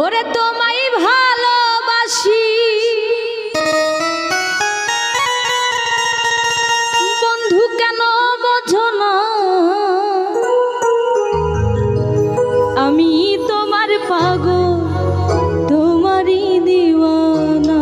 ওরে তোমায় ভালোবাসি বন্ধু কেন বোঝো না আমি তোমার পাগল তোমারই দিওয়ানা।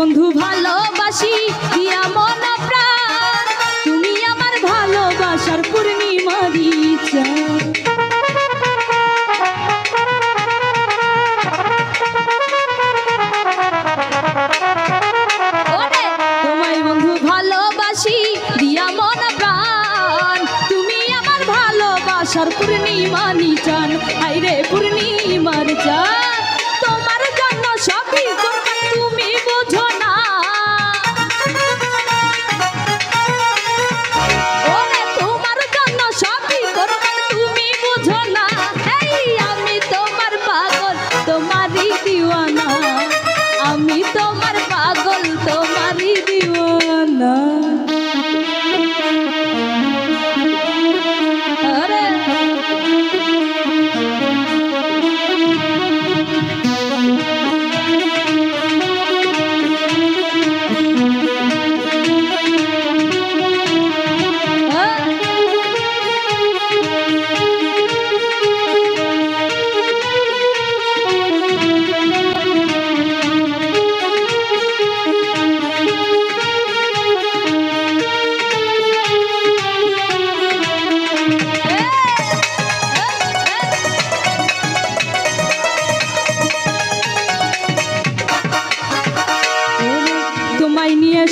বন্ধু ভালোবাসি দিয়া মন প্রাণ তুমি আমার ভালোবাসার পূর্ণিমারি চাঁদ। তোমায় বন্ধু ভালোবাসি দিয়া মন প্রাণ তুমি আমার ভালোবাসার পূর্ণিমারি চাঁদ। আইরে পূর্ণিমার চাঁদ তোমার জন্য সবই করবে তুমি বোঝো না। ওরে তোমার জন্য সবই করবে তুমি বোঝো না। এই আমি তোমার পাগল তোমারই দিওয়ানা আমি তোমার পাগল তোমারই দিওয়ানা।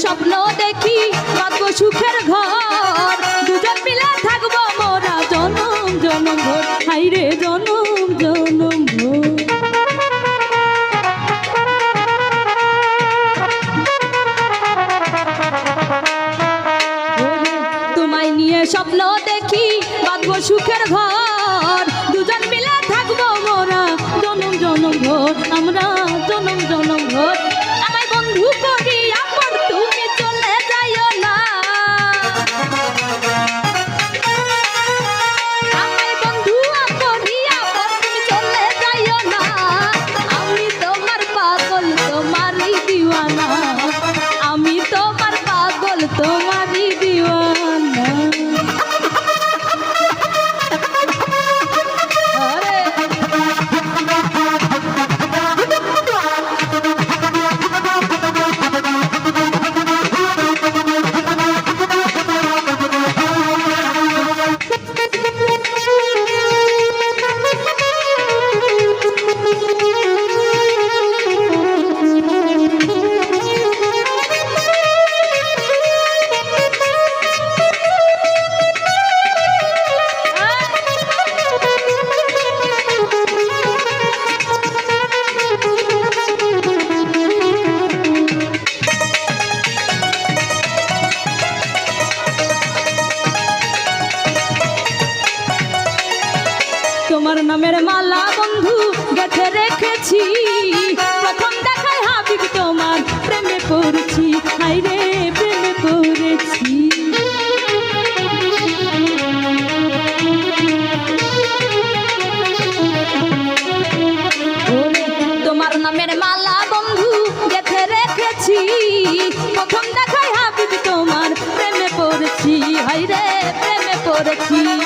স্বপ্ন দেখি পাবো সুখের ঘর দুজন মিলে থাকবো মোরা জনম জনম ভোর। হাইরে জনম জনম ভোর। তোমায় নিয়ে স্বপ্ন দেখি পাবো সুখের ঘর দুজন মিলে থাকবো মোরা জনম জনম ভোর আমরা জনম জনম ভোর। আমায় বন্ধু করি তুমি চলে যাইও না আমায় বন্ধু করিয়া তুমি চলে যাইও না আমি তোমার পাগল তোমারই দিওয়ানা আমি তোমার পাগল তোমারই দিওয়ানা। তোমার নামের মালা বন্ধু গেঁথে রেখেছি প্রথম দেখায় হাবিব তোমার প্রেমে পড়েছি হায়রে প্রেমে পড়েছি তোমার নামের মালা বন্ধু গেঁথে রেখেছি প্রথম দেখায় হাবিব তোমার প্রেমে পড়েছি হায়রে প্রেমে পড়েছি